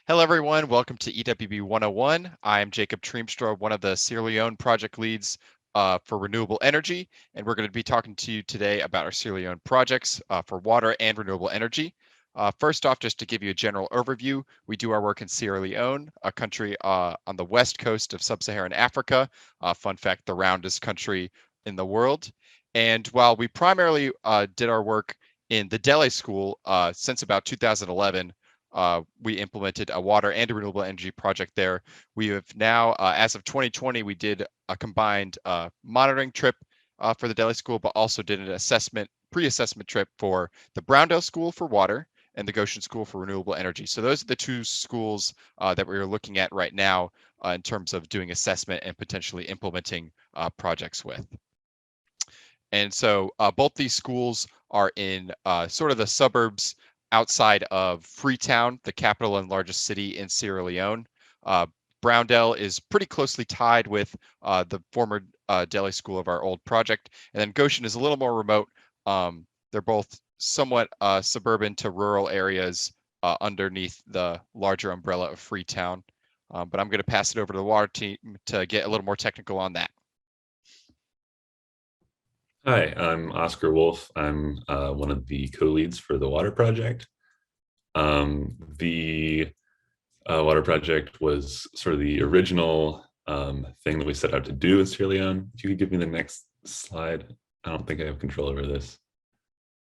Hello, everyone. Welcome to EWB101. I'm Jacob Treemstra, one of the Sierra Leone project leads for renewable energy, and we're going to be talking to you today about our Sierra Leone projects for water and renewable energy. First off, just to give you a general overview, we do our work in Sierra Leone, a country on the west coast of sub-Saharan Africa. Fun fact, the roundest country in the world. And while we primarily did our work in the Delhi School since about 2011, we implemented a water and a renewable energy project there. We have now, as of 2020, we did a combined monitoring trip for the Delhi School, but also did an pre-assessment trip for the Browndale School for water and the Goshen School for renewable energy. So those are the two schools that we're looking at right now in terms of doing assessment and potentially implementing projects with. And so both these schools are in sort of the suburbs outside of Freetown, the capital and largest city in Sierra Leone. Browndale is pretty closely tied with the former Delhi School of our old project. And then Goshen is a little more remote. They're both somewhat suburban to rural areas underneath the larger umbrella of Freetown. But I'm going to pass it over to the water team to get a little more technical on that. Hi, I'm Oscar Wolf. I'm one of the co-leads for the water project. The water project was sort of the original thing that we set out to do in Sierra Leone. If you could give me the next slide. I don't think I have control over this.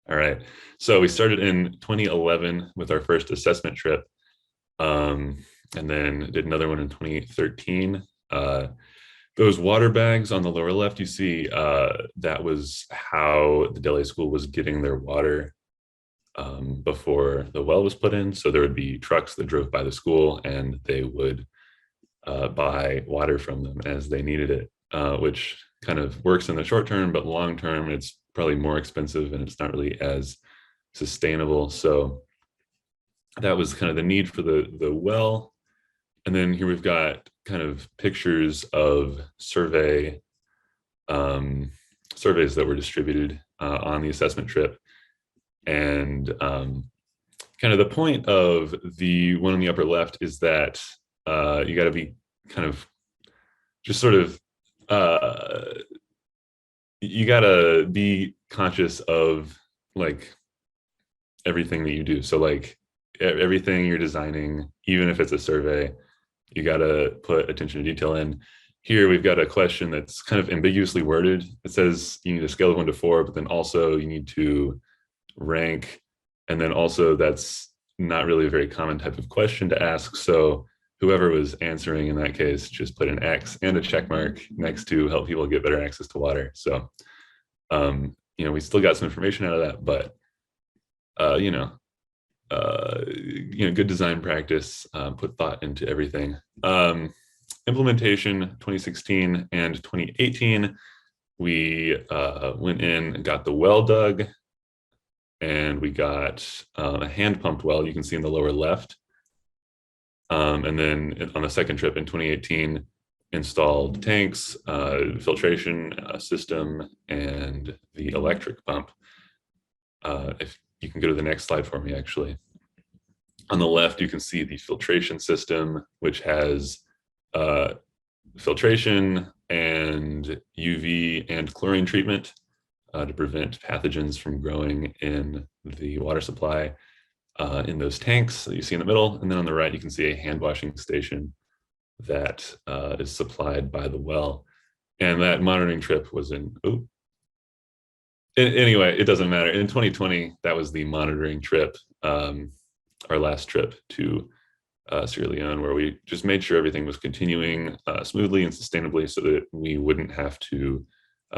All right, so we started in 2011 with our first assessment trip, and then did another one in 2013. Those water bags on the lower left, you see that was how the Delhi School was getting their water before the well was put in. So there would be trucks that drove by the school and they would buy water from them as they needed it, which kind of works in the short term, but long term, it's probably more expensive and it's not really as sustainable. So that was kind of the need for the well. And then here we've got kind of pictures of surveys that were distributed on the assessment trip. And kind of the point of the one on the upper left is that you got to be kind of just sort of, you got to be conscious of like everything that you do. So like everything you're designing, even if it's a survey, you got to put attention to detail in. Here we've got a question that's kind of ambiguously worded. It says you need a scale of 1 to 4, but then also you need to rank. And then also that's not really a very common type of question to ask. So whoever was answering in that case just put an X and a check mark next to help people get better access to water. So, we still got some information out of that, but, good design practice, put thought into everything. Implementation 2016 and 2018, we went in and got the well dug, and we got a hand pumped well you can see in the lower left. And then on the second trip in 2018, installed tanks, filtration system, and the electric pump. If you can go to the next slide for me, actually. On the left, you can see the filtration system, which has filtration and UV and chlorine treatment to prevent pathogens from growing in the water supply in those tanks that you see in the middle. And then on the right, you can see a hand washing station that is supplied by the well. And that monitoring trip was anyway, it doesn't matter. In 2020, that was the monitoring trip, our last trip to Sierra Leone, where we just made sure everything was continuing smoothly and sustainably so that we wouldn't have to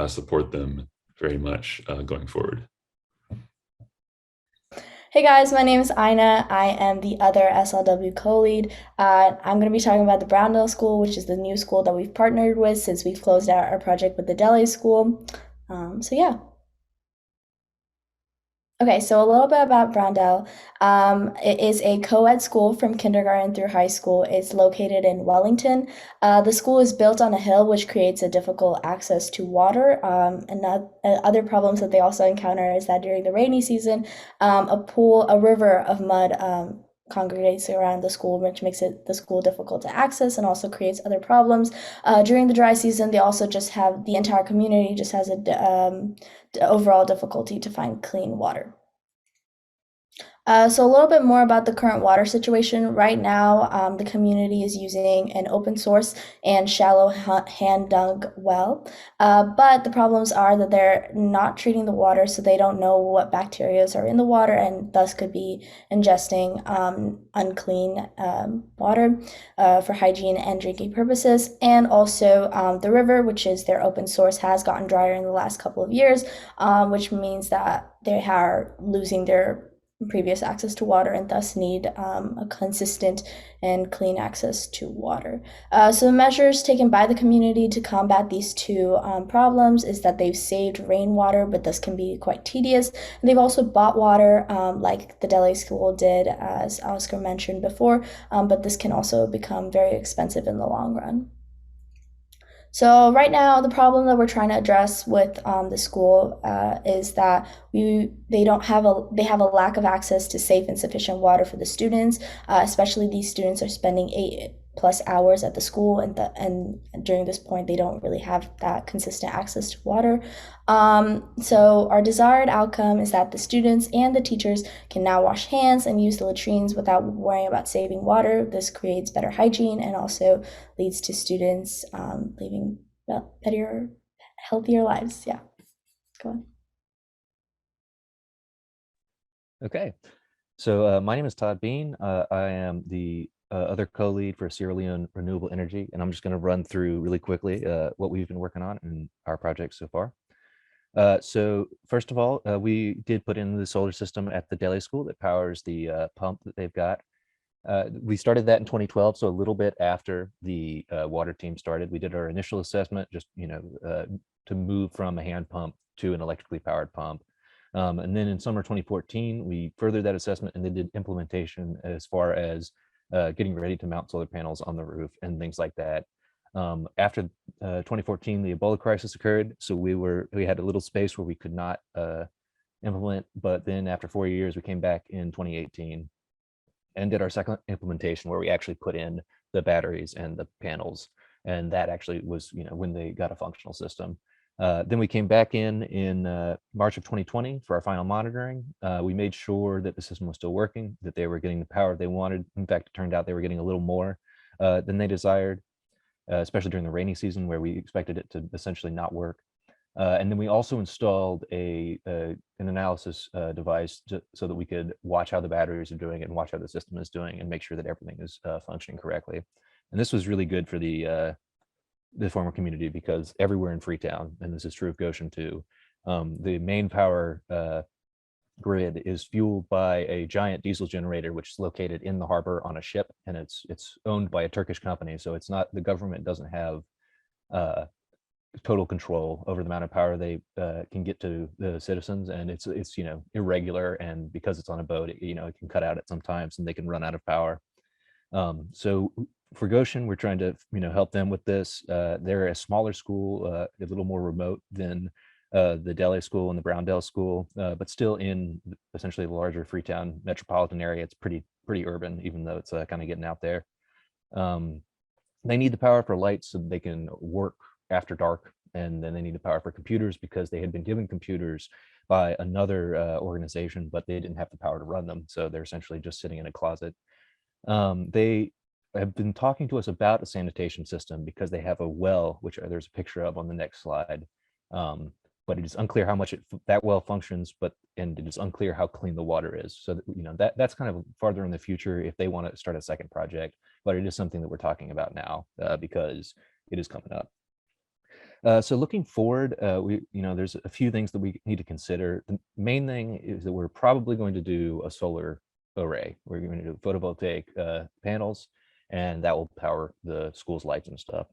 support them very much going forward. Hey guys, my name is Ina. I am the other SLW co-lead. I'm going to be talking about the Browndale School, which is the new school that we've partnered with since we've closed out our project with the Delhi School. So yeah. Okay, so a little bit about Browndale. It is a co-ed school from kindergarten through high school. It's located in Wellington. The school is built on a hill, which creates a difficult access to water. And other problems that they also encounter is that during the rainy season, a river of mud congregates around the school, which makes the school difficult to access and also creates other problems. During the dry season, they also just have the entire community just has a overall difficulty to find clean water. So a little bit more about the current water situation. Right now, the community is using an open source and shallow hand dug well. But the problems are that they're not treating the water, so they don't know what bacteria are in the water and thus could be ingesting unclean water for hygiene and drinking purposes. And also the river, which is their open source, has gotten drier in the last couple of years, which means that they are losing their previous access to water and thus need a consistent and clean access to water. So the measures taken by the community to combat these two problems is that they've saved rainwater, but this can be quite tedious. And they've also bought water like the Delhi school did, as Oscar mentioned before, but this can also become very expensive in the long run. So right now, the problem that we're trying to address with the school is that they have a lack of access to safe and sufficient water for the students. Especially these students are spending 8+ hours at the school, and during this point, they don't really have that consistent access to water. So our desired outcome is that the students and the teachers can now wash hands and use the latrines without worrying about saving water. This creates better hygiene and also leads to students living better, healthier lives. Yeah, go on. Okay, so my name is Todd Bean. I am the other co-lead for Sierra Leone Renewable Energy, and I'm just going to run through really quickly what we've been working on in our project so far. So first of all, we did put in the solar system at the Delhi school that powers the pump that they've got. We started that in 2012, so a little bit after the water team started. We did our initial assessment, just to move from a hand pump to an electrically powered pump. And then in summer 2014, we furthered that assessment and then did implementation as far as getting ready to mount solar panels on the roof and things like that. After 2014, the Ebola crisis occurred, so we had a little space where we could not implement. But then after 4 years, we came back in 2018 and did our second implementation where we actually put in the batteries and the panels, and that actually was when they got a functional system. Then we came back in March of 2020 for our final monitoring. We made sure that the system was still working, that they were getting the power they wanted. In fact, it turned out they were getting a little more than they desired, especially during the rainy season where we expected it to essentially not work. And then we also installed an analysis device so that we could watch how the batteries are doing and watch how the system is doing and make sure that everything is functioning correctly. And this was really good for the former community because everywhere in Freetown, and this is true of Goshen too, the main power grid is fueled by a giant diesel generator, which is located in the harbor on a ship, and it's owned by a Turkish company. So it's not, the government doesn't have total control over the amount of power they can get to the citizens, and it's irregular, and because it's on a boat, it can cut out at some times and they can run out of power. So for Goshen, we're trying to help them with this. They're a smaller school, a little more remote than the Delhi school and the Browndell school, but still in essentially the larger Freetown metropolitan area. It's pretty urban, even though it's kind of getting out there. They need the power for lights so they can work after dark, and then they need the power for computers because they had been given computers by another organization, but they didn't have the power to run them, so they're essentially just sitting in a closet. They have been talking to us about a sanitation system because they have a well, which there's a picture of on the next slide, but it is unclear how much that well functions, and it is unclear how clean the water is. So that's kind of farther in the future if they want to start a second project, but it is something that we're talking about now because it is coming up. So looking forward, there's a few things that we need to consider. The main thing is that we're probably going to do a solar array. We're going to do photovoltaic panels, and that will power the school's lights and stuff.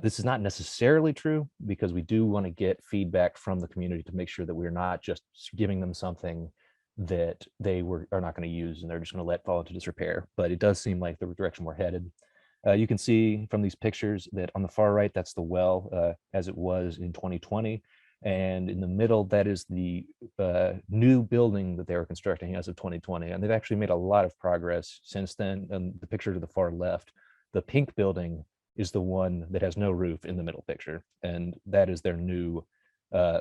This is not necessarily true because we do want to get feedback from the community to make sure that we're not just giving them something that they are not going to use and they're just going to let fall into disrepair. But it does seem like the direction we're headed. You can see from these pictures that on the far right, that's the well as it was in 2020. And in the middle, that is the new building that they were constructing as of 2020. And they've actually made a lot of progress since then. And the picture to the far left, the pink building is the one that has no roof in the middle picture. And that is their new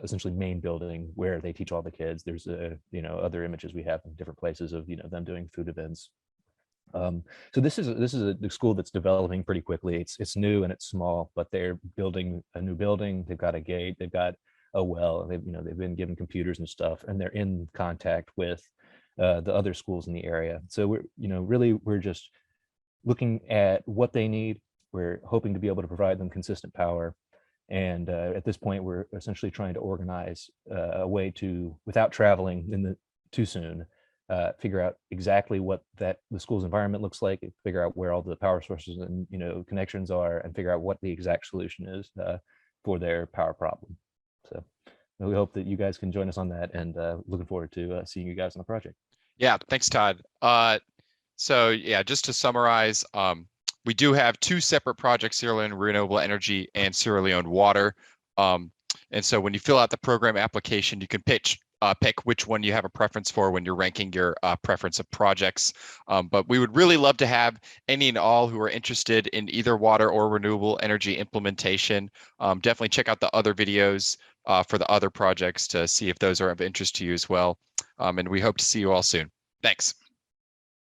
essentially main building where they teach all the kids. There's other images we have in different places of them doing food events. So this is a school that's developing pretty quickly. It's new and it's small, but they're building a new building. They've got a gate. They've got a well. They've been given computers and stuff, and they're in contact with the other schools in the area. So we're just looking at what they need. We're hoping to be able to provide them consistent power. And at this point, we're essentially trying to organize a way to, without traveling too soon, figure out exactly what the school's environment looks like, figure out where all the power sources and connections are, and figure out what the exact solution is for their power problem. So we hope that you guys can join us on that, and looking forward to seeing you guys on the project. Yeah, thanks, Todd. So yeah, just to summarize, we do have two separate projects, Sierra Leone Renewable Energy and Sierra Leone Water. And so when you fill out the program application, you can pick which one you have a preference for when you're ranking your preference of projects. But we would really love to have any and all who are interested in either water or renewable energy implementation. Definitely check out the other videos for the other projects to see if those are of interest to you as well. And we hope to see you all soon. Thanks.